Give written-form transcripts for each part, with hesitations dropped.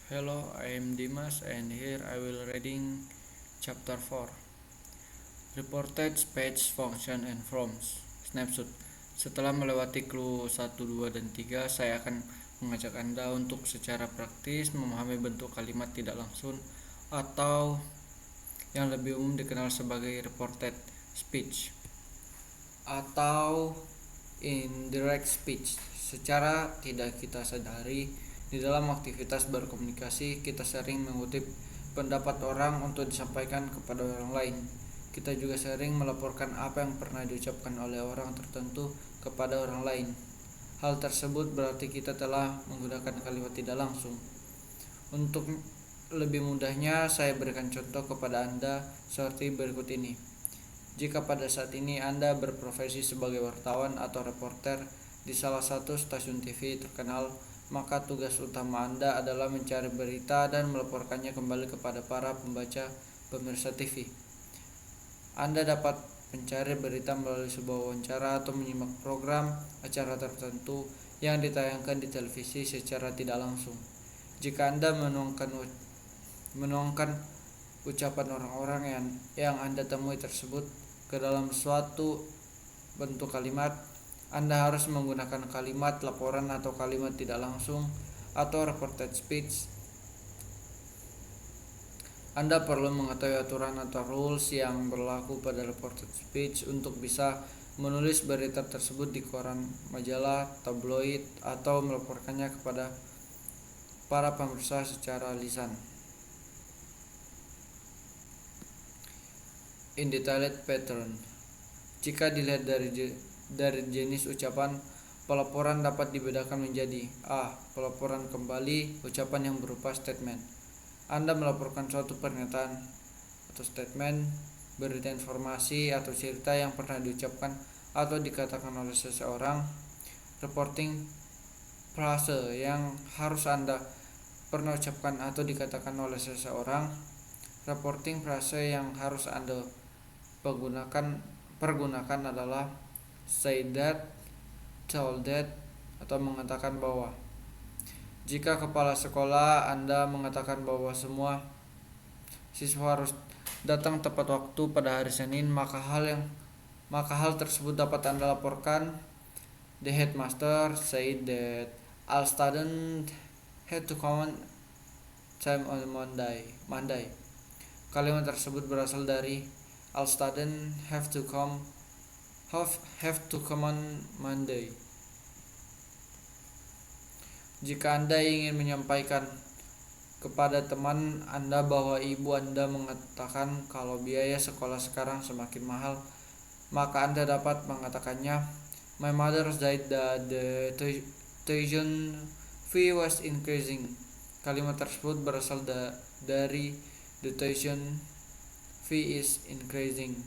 Hello, I am Dimas and here I will reading chapter 4. Reported speech function and forms. Snapshot. Setelah melewati clue 1, 2, dan 3, saya akan mengajak Anda untuk secara praktis memahami bentuk kalimat tidak langsung atau yang lebih umum dikenal sebagai reported speech atau indirect speech. Secara tidak kita sadari, di dalam aktivitas berkomunikasi, kita sering mengutip pendapat orang untuk disampaikan kepada orang lain. Kita juga sering melaporkan apa yang pernah diucapkan oleh orang tertentu kepada orang lain. Hal tersebut berarti kita telah menggunakan kalimat tidak langsung. Untuk lebih mudahnya, saya berikan contoh kepada Anda seperti berikut ini. Jika pada saat ini Anda berprofesi sebagai wartawan atau reporter di salah satu stasiun TV terkenal, maka tugas utama Anda adalah mencari berita dan melaporkannya kembali kepada para pembaca pemirsa TV. Anda dapat mencari berita melalui sebuah wawancara atau menyimak program acara tertentu yang ditayangkan di televisi secara tidak langsung. Jika Anda menuangkan ucapan orang-orang yang Anda temui tersebut ke dalam suatu bentuk kalimat, Anda harus menggunakan kalimat laporan atau kalimat tidak langsung atau reported speech. Anda perlu mengetahui aturan atau rules yang berlaku pada reported speech untuk bisa menulis berita tersebut di koran, majalah, tabloid, atau melaporkannya kepada para pemirsa secara lisan. Indetailed pattern. Jika dilihat dari jenis ucapan, pelaporan dapat dibedakan menjadi A. Pelaporan kembali, ucapan yang berupa statement. Anda melaporkan suatu pernyataan atau statement, berita informasi atau cerita yang pernah diucapkan atau dikatakan oleh seseorang. Reporting frase yang harus Anda pernah ucapkan atau dikatakan oleh seseorang. Reporting frase yang harus Anda pergunakan adalah say that, told that, atau mengatakan bahwa. Jika kepala sekolah Anda mengatakan bahwa semua siswa harus datang tepat waktu pada hari Senin, maka hal tersebut dapat Anda laporkan. The headmaster said that all students had to come on time on Monday. Kalimat tersebut berasal dari all students have to come on Monday. Jika Anda ingin menyampaikan kepada teman Anda bahwa ibu Anda mengatakan kalau biaya sekolah sekarang semakin mahal, maka Anda dapat mengatakannya, my mother said that the tuition fee was increasing. Kalimat tersebut berasal dari the tuition fee is increasing.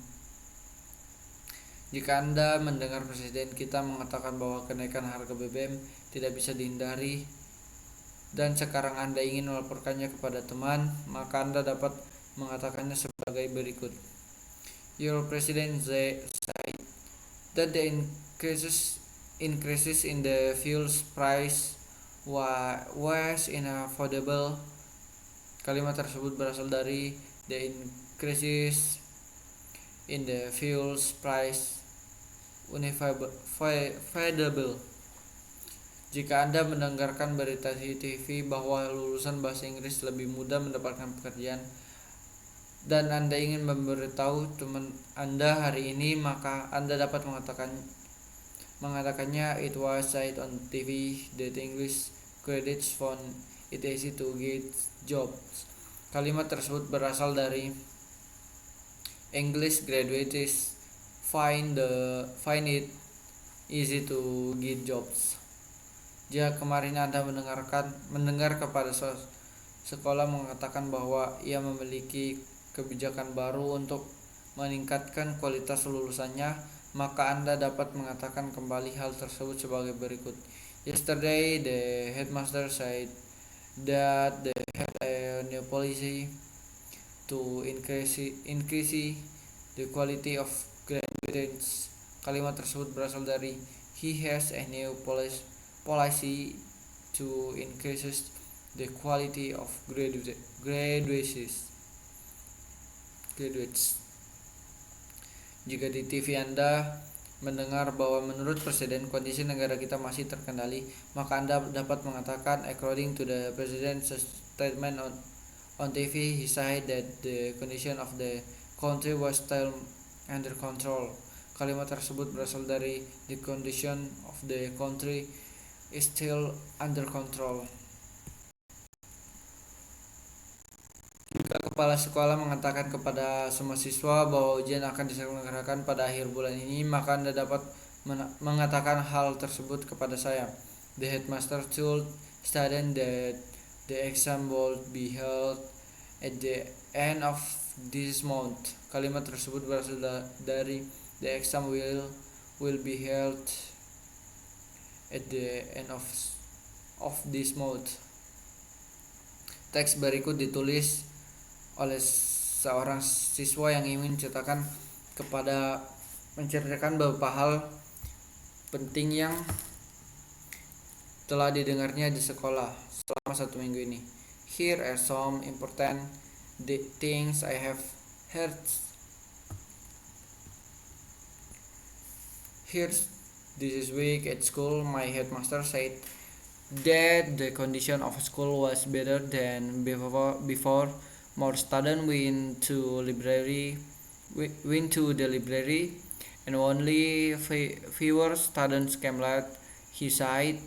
Jika Anda mendengar presiden kita mengatakan bahwa kenaikan harga BBM tidak bisa dihindari dan sekarang Anda ingin melaporkannya kepada teman, maka Anda dapat mengatakannya sebagai berikut. Your president said that the increases in the fuel's price was unaffordable. Kalimat tersebut berasal dari the increases in the fuel's price unaffordable. Jika Anda mendengarkan berita di TV bahwa lulusan bahasa Inggris lebih mudah mendapatkan pekerjaan dan Anda ingin memberitahu teman Anda hari ini, maka Anda dapat mengatakannya, it was said on TV that English graduates found it easy to get jobs. Kalimat tersebut berasal dari English graduates find it easy to get jobs. Jika kemarin Anda mendengar kepada sekolah mengatakan bahwa ia memiliki kebijakan baru untuk meningkatkan kualitas lulusannya, maka Anda dapat mengatakan kembali hal tersebut sebagai berikut. Yesterday the headmaster said that they had a new policy to increase the quality of graduates. Kalimat tersebut berasal dari he has a new policy to increase the quality of graduates. Jika di TV Anda mendengar bahwa menurut presiden kondisi negara kita masih terkendali, maka Anda dapat mengatakan, according to the president's statement on TV, he said that the condition of the country was still under control. Kalimat tersebut berasal dari the condition of the country is still under control. Jika kepala sekolah mengatakan kepada semua siswa bahwa ujian akan diselenggarakan pada akhir bulan ini, maka Anda dapat mengatakan hal tersebut kepada saya. The headmaster told students that the exam would be held at the end of this month. Kalimat tersebut berasal dari the exam will be held at the end of this month. Teks berikut ditulis oleh seorang siswa yang ingin menceritakan beberapa hal penting yang telah didengarnya di sekolah selama 1 minggu ini. Here are some important things I have heard. This week at school, my headmaster said that the condition of school was better than before. More students went to the library, and only fewer students came late. He said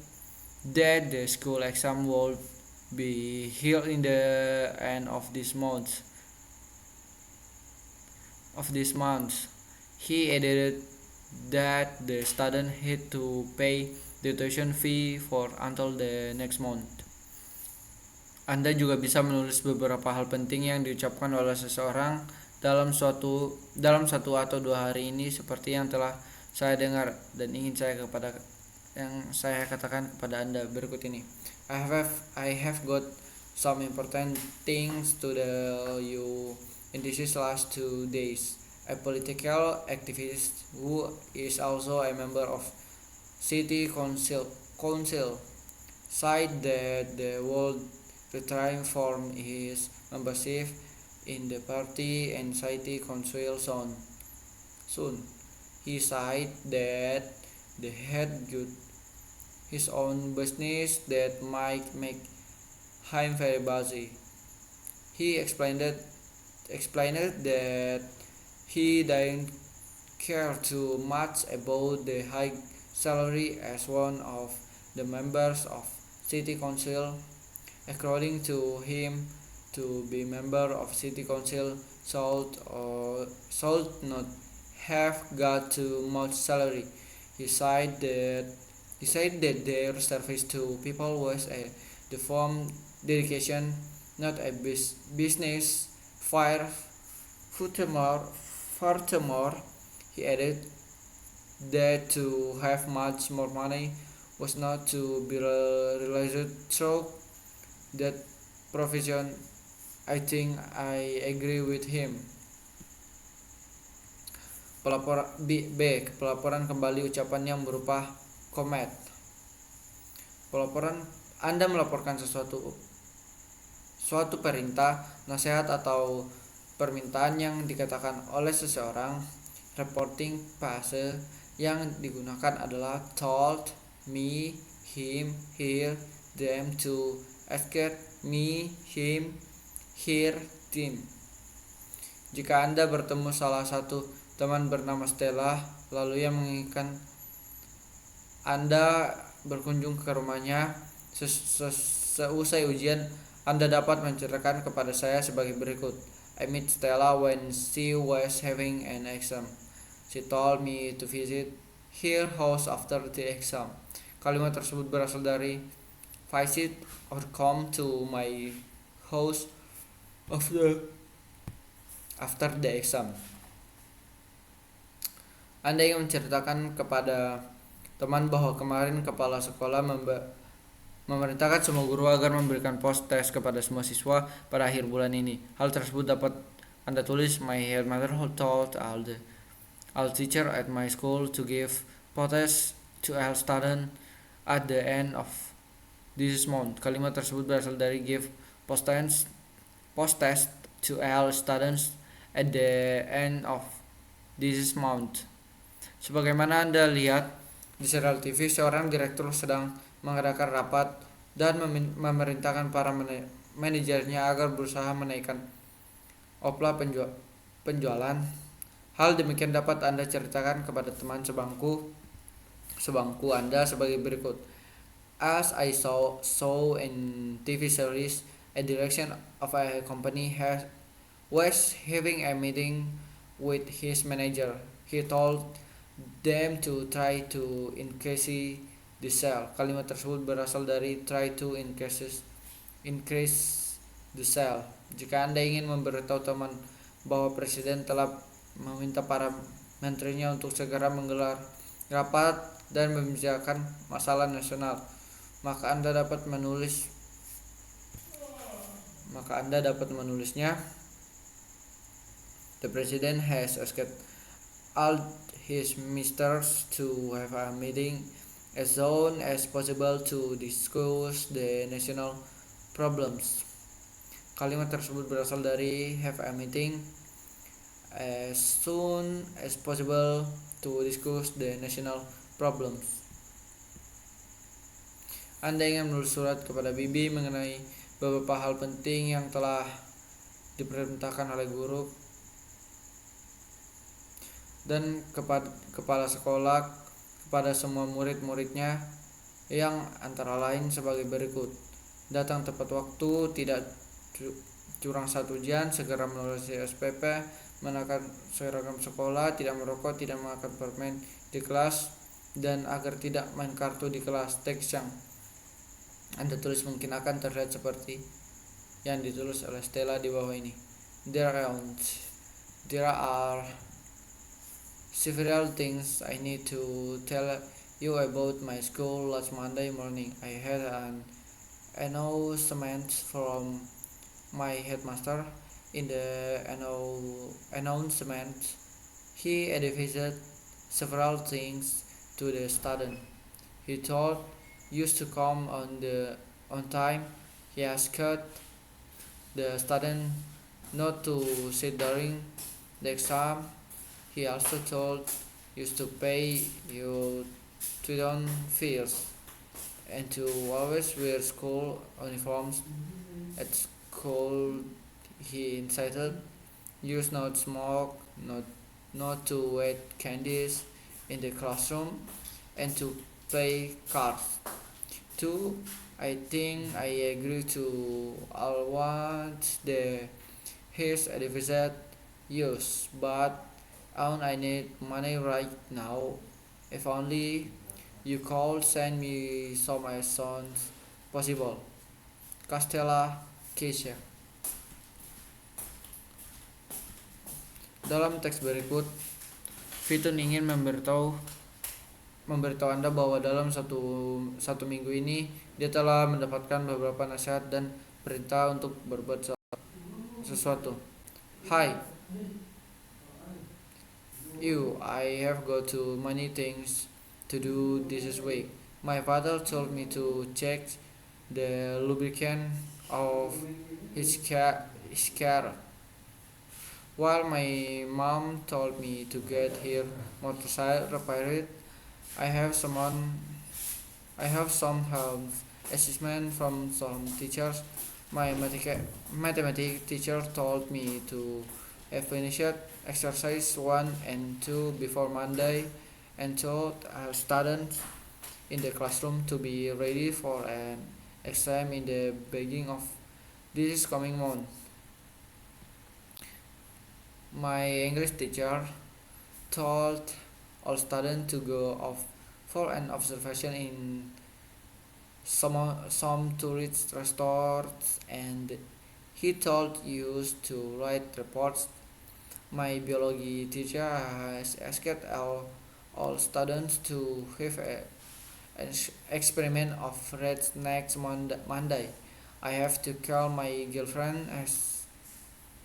that the school exam would be held in the end of this month. He added that the student had to pay the tuition fee for until the next month. Anda juga bisa menulis beberapa hal penting yang diucapkan oleh seseorang dalam satu atau 2 hari ini, seperti yang telah saya dengar dan ingin saya katakan kepada Anda berikut ini. I have got some important things to tell you in these last 2 days. A political activist who is also a member of city council said that the world retiring from his membership in the party and city council soon. He said that they had got his own business that might make him very busy. He explained that he didn't care too much about the high salary as one of the members of city council. According to him, to be member of city council should not have got too much salary. He said that their service to people was a deformed dedication, not a business. Furthermore, he added that to have much more money was not to be realized through that profession. I think I agree with him. Pelaporan kembali ucapan yang berupa komet. Anda melaporkan suatu perintah, nasihat atau permintaan yang dikatakan oleh seseorang. Reporting phrase yang digunakan adalah told, me, him, her, them, to, asked, me, him, her, them. Jika Anda bertemu salah satu teman bernama Stella, lalu ia menginginkan Anda berkunjung ke rumahnya seusai ujian, Anda dapat menceritakan kepada saya sebagai berikut. I met Stella when she was having an exam. She told me to visit her house after the exam. Kalimat tersebut berasal dari visit or come to my house after the exam. Anda ingin menceritakan kepada teman bahwa kemarin kepala sekolah memerintahkan semua guru agar memberikan post test kepada semua siswa pada akhir bulan ini. Hal tersebut dapat Anda tulis, my headmaster told all teacher at my school to give post test to all students at the end of this month. Kalimat tersebut berasal dari give post-test to all students at the end of this month. Sebagaimana Anda lihat di serial TV, seorang direktur sedang mengadakan rapat dan memerintahkan para manajernya agar berusaha menaikkan opla penjualan. Hal demikian dapat Anda ceritakan kepada teman sebangku Anda sebagai berikut. As I saw in TV series, a direction of a company was having a meeting with his manager. He told them to try to increase the sale. Kalimat tersebut berasal dari try to increase the sale. Jika Anda ingin memberitahu teman bahwa presiden telah meminta para menterinya untuk segera menggelar rapat dan membicarakan masalah nasional, maka Anda dapat menulisnya. The president has asked all his ministers to have a meeting as soon as possible to discuss the national problems. Kalimat tersebut berasal dari have a meeting as soon as possible to discuss the national problems. Anda ingin menulis surat kepada bibi mengenai beberapa hal penting yang telah diperintahkan oleh guru dan kepala sekolah kepada semua murid-muridnya, yang antara lain sebagai berikut. Datang tepat waktu, tidak curang 1 jam, segera menulis SPP, mengenakan seragam sekolah, tidak merokok, tidak makan permen di kelas, dan agar tidak main kartu di kelas. Teks yang Anda tulis mungkin akan terlihat seperti yang ditulis oleh Stella di bawah ini. There are several things I need to tell you about my school. Last Monday morning, I had an announcement from my headmaster. In the announcement, he advised several things to the student. He told used to come on time. He asked the student not to sit during the exam. He also told used to pay your tuition fees and to always wear school uniforms at school. He incited used not smoke, not to eat candies in the classroom, and to play cards. 2. I think I agree to all what his advisor use, but I need money right now. If only you could send me some as soon as possible. Castella Keisha. Dalam teks berikut, Fitun ingin memberitahu Anda bahwa dalam satu minggu ini dia telah mendapatkan beberapa nasihat dan perintah untuk berbuat sesuatu. Hi, I have got too many things to do this week. My father told me to check the lubricant of his car, while my mom told me to get her motorcycle repaired. I have some help assessment from some teachers. My mathematics teacher told me to have finished exercise 1 and 2 before Monday, and told students in the classroom to be ready for an exam in the beginning of this coming month. My English teacher told all students to go off for an observation in some tourist resorts, and he told us to write reports. My biology teacher has asked all students to have an experiment of rats next Monday. I have to call my girlfriend as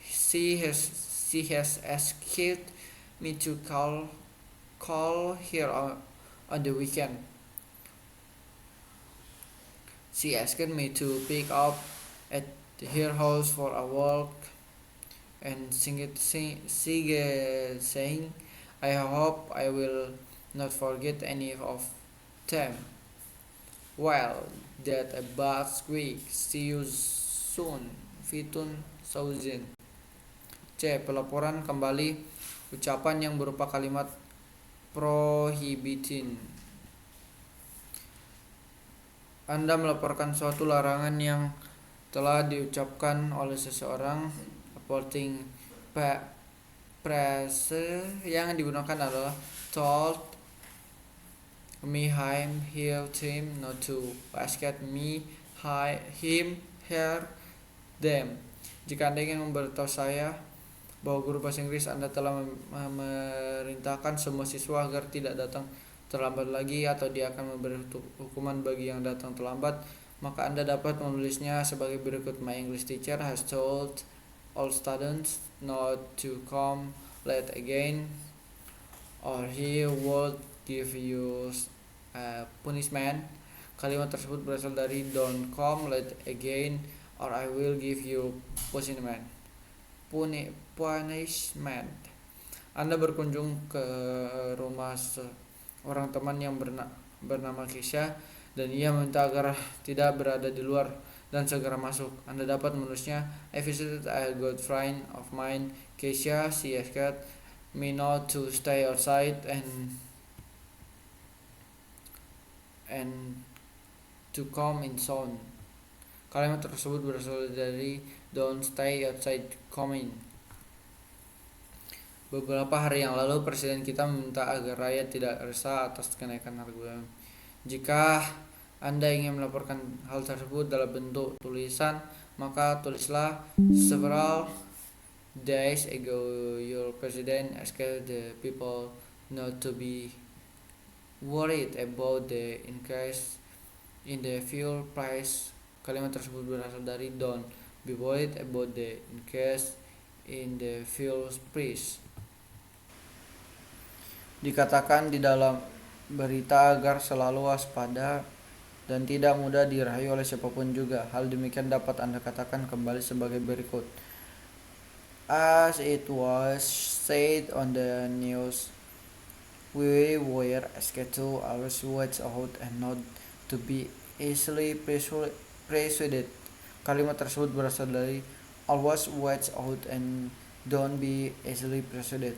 she has asked me to call her on the weekend. She asked me to pick up at her house for a walk and saying, I hope I will not forget any of them. Well, that a bad week. See you soon. Fitun Sauzin. C. Pelaporan kembali ucapan yang berupa kalimat prohibiting. Anda melaporkan suatu larangan yang telah diucapkan oleh seseorang. Reporting phrase yang digunakan adalah told me, him, him not to, ask me, him, her, them. Jika Anda ingin memberitahu saya bahwa guru bahasa Inggris Anda telah memerintahkan semua siswa agar tidak datang terlambat lagi atau dia akan memberi hukuman bagi yang datang terlambat, maka Anda dapat menulisnya sebagai berikut. My English teacher has told all students not to come late again, or he would give you a punishment. Kalimat tersebut berasal dari don't come late again or I will give you punishment. Punishment. Anda berkunjung ke rumah seorang teman yang bernama Keisha dan ia meminta agar tidak berada di luar dan segera masuk. Anda dapat menulisnya, I visited a good friend of mine, Keisha. She asked me not to stay outside and to come in soon. Kalimat tersebut berasal dari don't stay outside, come in. Beberapa hari yang lalu presiden kita meminta agar rakyat tidak resah atas kenaikan harga BBM. Jika Anda ingin melaporkan hal tersebut dalam bentuk tulisan, maka tulislah, several days ago your president asked the people not to be worried about the increase in the fuel price. Kalimat tersebut berasal dari don't be worried about the increase in the fuel price. Dikatakan di dalam berita agar selalu waspada dan tidak mudah dirayu oleh siapapun juga. Hal demikian dapat Anda katakan kembali sebagai berikut. As it was said on the news, we were asked to always watch out and not to be easily persuaded. Kalimat tersebut berasal dari always watch out and don't be easily persuaded.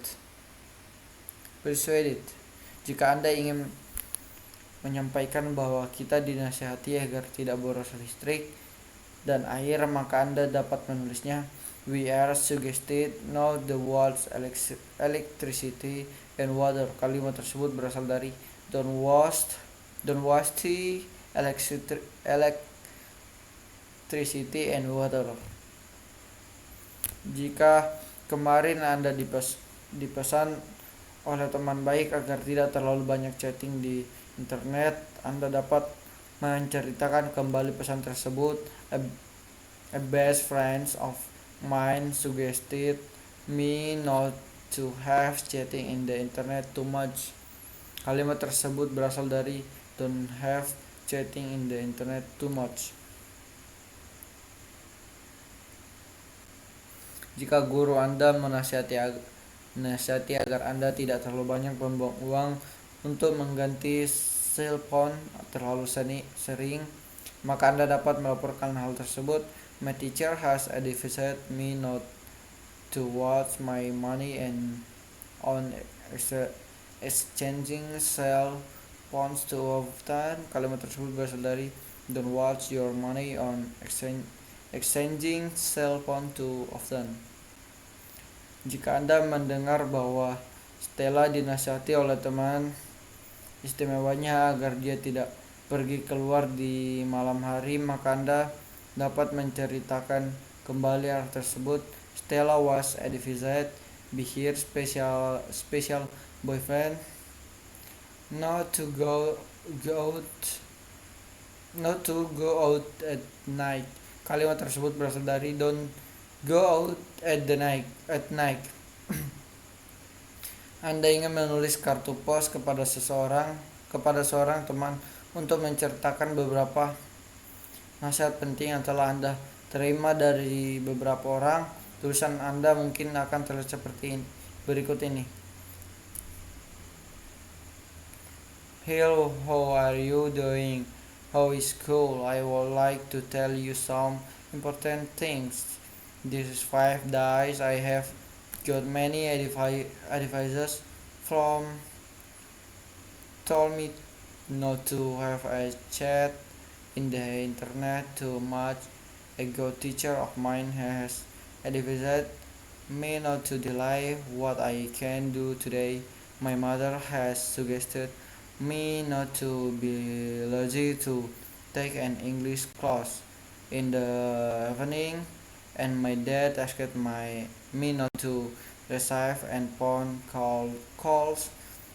Jika Anda ingin menyampaikan bahwa kita dinasihati agar tidak boros listrik dan air, maka Anda dapat menulisnya, we are suggested not the world's electricity and water. Kalimat tersebut berasal dari don't waste the electricity and water. Jika kemarin Anda dipesan oleh teman baik agar tidak terlalu banyak chatting di internet, Anda dapat menceritakan kembali pesan tersebut. A best friend of mine suggested me not to have chatting in the internet too much. Kalimat tersebut berasal dari don't have chatting in the internet too much. Jika guru Anda menasihati agar Anda tidak terlalu banyak membuang uang untuk mengganti cellphone terlalu sering, maka Anda dapat melaporkan hal tersebut. My teacher has advised me not to waste my money on exchanging cell phones too often. Kalimat tersebut berasal dari don't waste your money on exchanging cell phone too often. Jika Anda mendengar bahwa Stella dinasihati oleh teman istimewanya agar dia tidak pergi keluar di malam hari, maka Anda dapat menceritakan kembali hal tersebut. Stella was advised by her special boyfriend not to go out at night. Kalimat tersebut berasal dari don't go out at night. Anda ingin menulis kartu pos kepada seorang teman untuk menceritakan beberapa nasihat penting yang telah Anda terima dari beberapa orang. Tulisan Anda mungkin akan terlihat seperti ini, berikut ini. Hello, how are you doing? How is school? I would like to tell you some important things. This is 5 days. I have got many advices from told me not to have a chat in the internet too much. A good teacher of mine has advised me not to delay what I can do today. My mother has suggested me not to be lazy to take an English class in the evening, and my dad asked me not to receive and phone calls.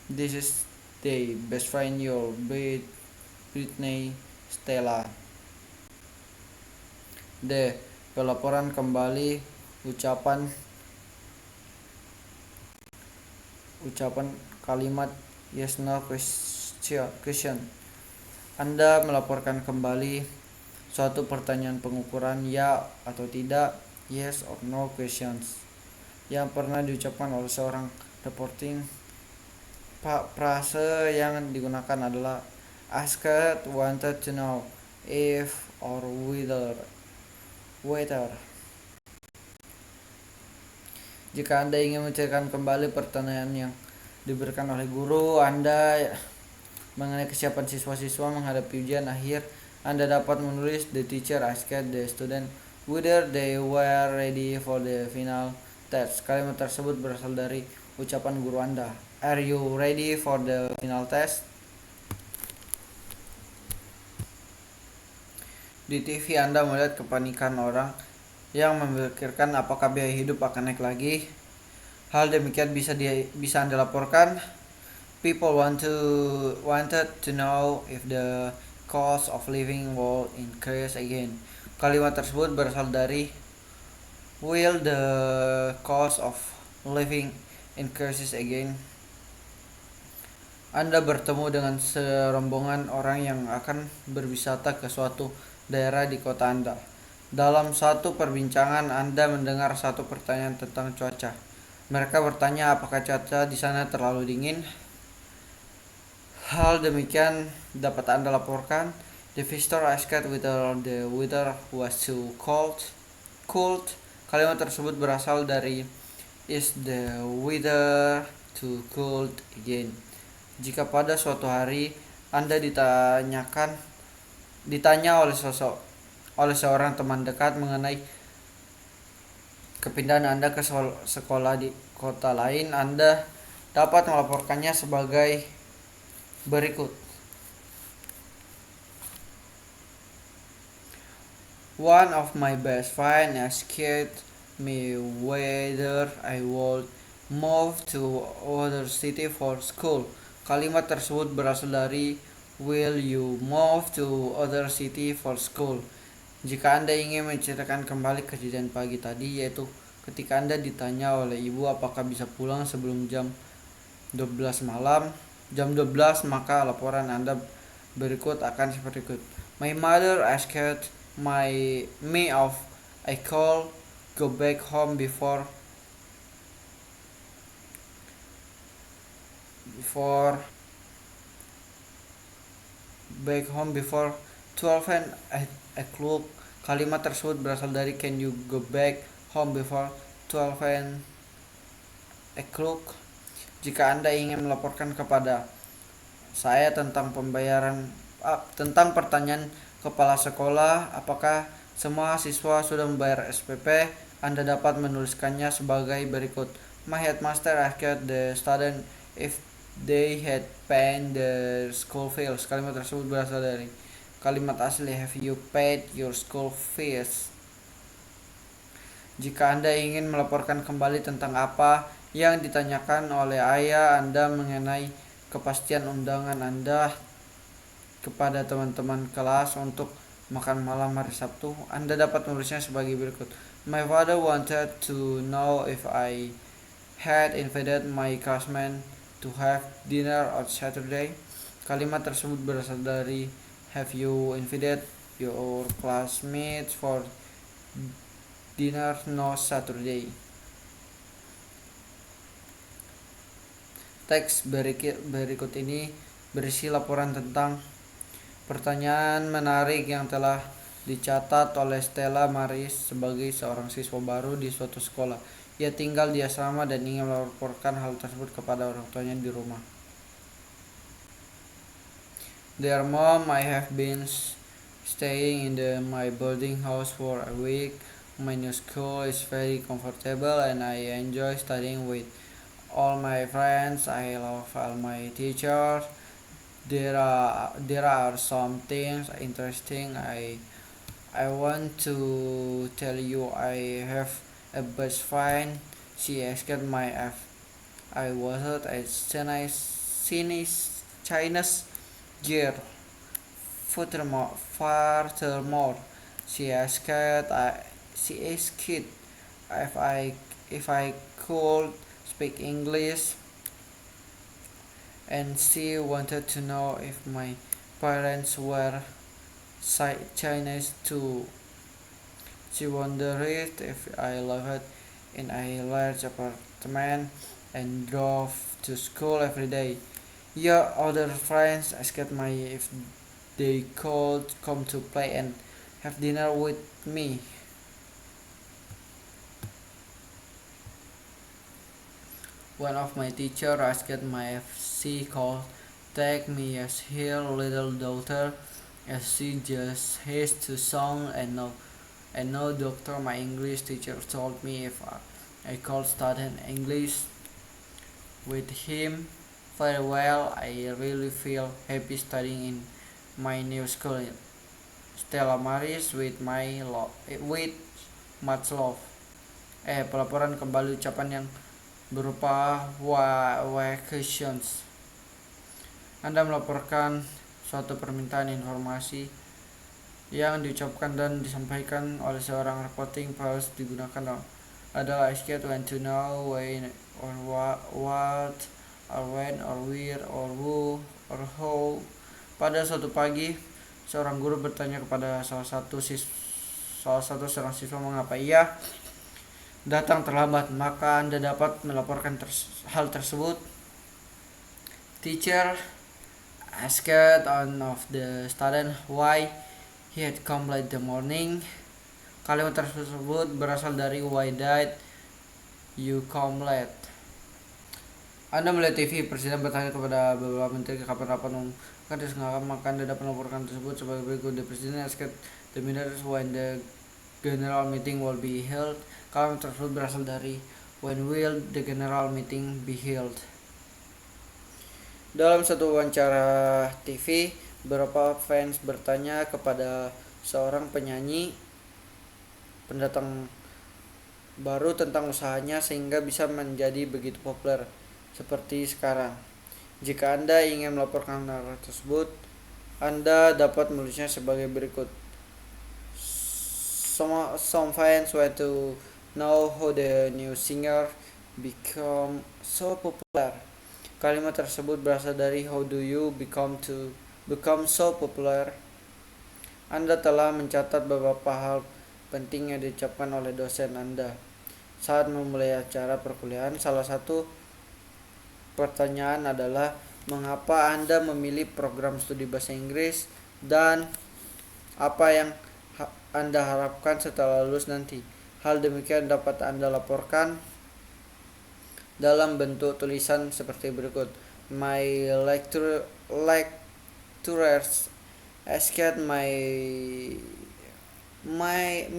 This is the best friend your Britney Stella. D. Pelaporan kembali ucapan ucapan kalimat yes no question. Anda melaporkan kembali suatu pertanyaan pengukuran ya atau tidak, yes or no questions, yang pernah diucapkan oleh seorang reporting. Frase yang digunakan adalah asked, wanted to know, if or whether. Jika Anda ingin menceritakan kembali pertanyaan yang diberikan oleh guru Anda mengenai kesiapan siswa-siswa menghadapi ujian akhir, Anda dapat menulis the teacher asked the student whether they were ready for the final test. Kalimat tersebut berasal dari ucapan guru Anda. Are you ready for the final test? Di TV Anda melihat kepanikan orang yang memikirkan apakah biaya hidup akan naik lagi. Hal demikian bisa Anda laporkan. People wanted to know if the cost of living will increase again. Kalimat tersebut berasal dari will the cost of living increases again. Anda bertemu dengan serombongan orang yang akan berwisata ke suatu daerah di kota Anda. Dalam satu perbincangan, Anda mendengar satu pertanyaan tentang cuaca. Mereka bertanya apakah cuaca di sana terlalu dingin. Hal demikian dapat Anda laporkan. The visitor asked whether the weather was too cold. Kalimat tersebut berasal dari is the weather too cold again. Jika pada suatu hari Anda ditanya oleh seorang teman dekat mengenai kepindahan Anda ke sekolah di kota lain, Anda dapat melaporkannya sebagai berikut. One of my best friends asked me whether I would move to other city for school. Kalimat tersebut berasal dari will you move to other city for school. Jika Anda ingin menceritakan kembali kejadian pagi tadi, yaitu ketika Anda ditanya oleh ibu apakah bisa pulang sebelum jam 12 malam, maka laporan Anda berikut akan seperti berikut. My mother asked me if I could go back home before 12 o'clock. Kalimat tersebut berasal dari can you go back home before 12 o'clock. Jika Anda ingin melaporkan kepada saya tentang pertanyaan kepala sekolah apakah semua siswa sudah membayar SPP, Anda dapat menuliskannya sebagai berikut. My headmaster asked the student if they had paid their school fees. Kalimat tersebut berasal dari kalimat asli have you paid your school fees. Jika Anda ingin melaporkan kembali tentang apa yang ditanyakan oleh ayah Anda mengenai kepastian undangan Anda kepada teman-teman kelas untuk makan malam hari Sabtu, Anda dapat menulisnya sebagai berikut. My father wanted to know if I had invited my classmates to have dinner on Saturday. Kalimat tersebut berasal dari have you invited your classmates for dinner no Saturday. Teks berikut ini berisi laporan tentang pertanyaan menarik yang telah dicatat oleh Stella Maris sebagai seorang siswa baru di suatu sekolah. Ia tinggal di asrama dan ingin melaporkan hal tersebut kepada orang tuanya di rumah. Dear Mom, I have been staying in my boarding house for a week. My new school is very comfortable and I enjoy studying with all my friends. I love all my teachers. There are some things interesting I want to tell you. I have a best friend. She asked my if I was a Chinese girl. Furthermore, she asked if I could speak English, and she wanted to know if my parents were Chinese too. She wondered if I lived in a large apartment and drove to school every day. Your other friends asked me if they could come to play and have dinner with me. One of my teachers asked me if she could take me as her little daughter, as she just has to song and no doctor. My English teacher told me if I could study English with him. Very well, I really feel happy studying in my new school. Stella Maris with much love. Pelaporan kembali ucapan yang berupa questions. Anda melaporkan suatu permintaan informasi yang diucapkan dan disampaikan oleh seorang reporting files digunakan adalah asked want to know when or what or when or where or who or how. Pada suatu pagi, seorang guru bertanya kepada salah satu seorang siswa mengapa ia datang terlambat. Maka Anda dapat melaporkan hal tersebut. Teacher asked one of the student why he had come late the morning. Kalimat tersebut berasal dari why did you come late. Anda melihat TV, Presiden bertanya kepada beberapa menteri kapan rapat umum akan diselenggarakan, maka Anda dapat melaporkan tersebut sebagai berikut. The President asked the ministers when the general meeting will be held. Kalimat tersebut berasal dari when will the general meeting be held. Dalam satu wawancara TV, beberapa fans bertanya kepada seorang penyanyi pendatang baru tentang usahanya sehingga bisa menjadi begitu populer seperti sekarang. Jika Anda ingin melaporkan hal tersebut, Anda dapat menulisnya sebagai berikut. Some fans want to know how the new singer become so popular. Kalimat tersebut berasal dari how do you become so popular. Anda telah mencatat beberapa hal penting yang diucapkan oleh dosen Anda saat memulai acara perkuliahan. Salah satu pertanyaan adalah mengapa Anda memilih program studi bahasa Inggris dan apa yang Anda harapkan setelah lulus nanti. Hal demikian dapat Anda laporkan dalam bentuk tulisan seperti berikut. My lecturers asked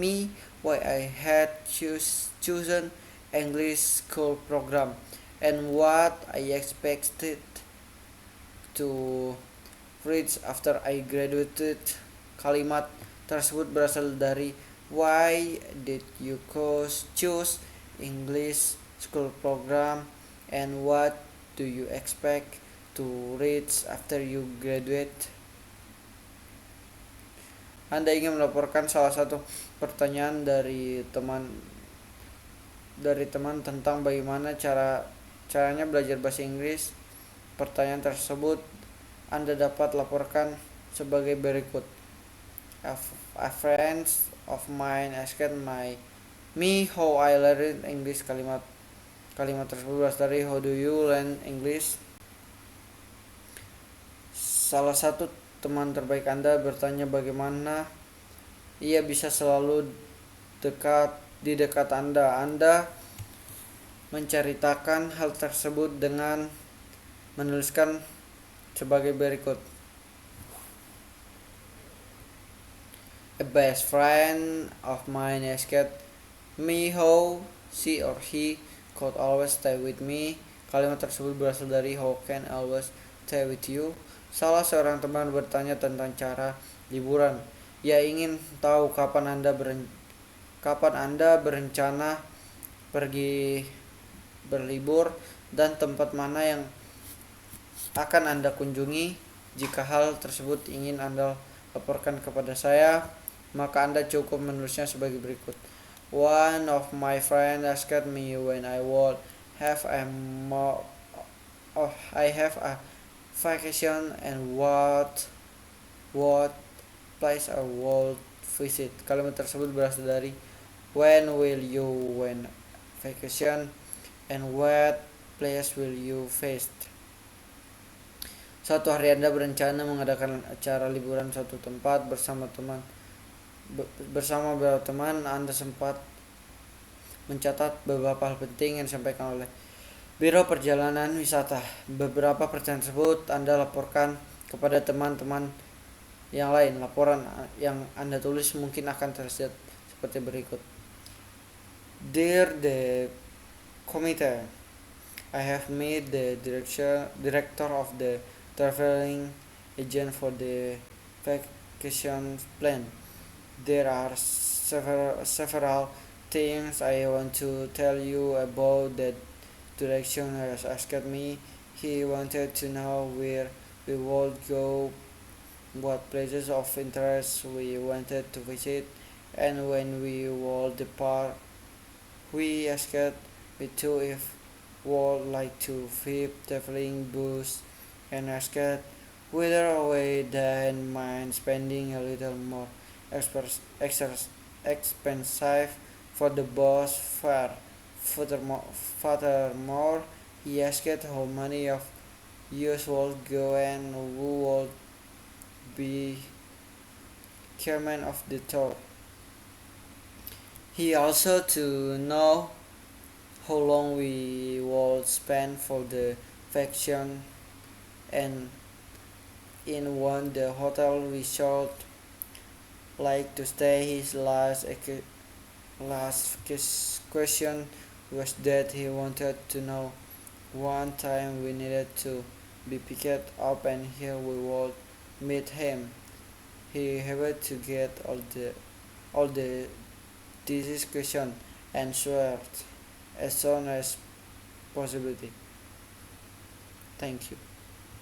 me why I had chosen English school program and what I expected to reach after I graduated. Kalimat tersebut berasal dari why did you choose English school program and what do you expect to reach after you graduate. Anda ingin melaporkan salah satu pertanyaan dari teman tentang bagaimana caranya belajar bahasa Inggris. Pertanyaan tersebut Anda dapat laporkan sebagai berikut. A friend of mine asked me how I learned English. Kalimat tersebut berasal dari how do you learn English. Salah satu teman terbaik Anda bertanya bagaimana ia bisa selalu di dekat Anda. Anda menceritakan hal tersebut dengan menuliskan sebagai berikut. A best friend of mine asked me how she or he could always stay with me. Kalimat tersebut berasal dari how can always stay with you. Salah seorang teman bertanya tentang cara liburan. Ia ingin tahu kapan Anda berencana pergi berlibur dan tempat mana yang akan Anda kunjungi. Jika hal tersebut ingin Anda laporkan kepada saya, maka Anda cukup menulisnya sebagai berikut. One of my friends asked me when I would have a vacation and what place I would visit. Kalimat tersebut berasal dari when will you went vacation and what place will you visit. Suatu hari Anda berencana mengadakan acara liburan suatu tempat bersama beberapa teman. Anda sempat mencatat beberapa hal penting yang disampaikan oleh Biro Perjalanan Wisata. Beberapa pertanyaan tersebut Anda laporkan kepada teman-teman yang lain. Laporan yang Anda tulis mungkin akan terlihat seperti berikut. Dear the committee, I have met the director of the traveling agent for the vacation plan. There are several things I want to tell you about that direction has asked me. He wanted to know where we would go, what places of interest we wanted to visit, and when we would depart. We asked me too if would like to flip traveling bus and asked whether we didn't mind spending a little more expensive for the bus fare. Furthermore, he asked how many of us would go and who would be chairman of the tour. He also to know how long we would spend for the vacation and in one the hotel we should like to stay. His last question was that he wanted to know one time we needed to be picked up and here we would meet him. He had to get all the this question answered as soon as possible. Thank you.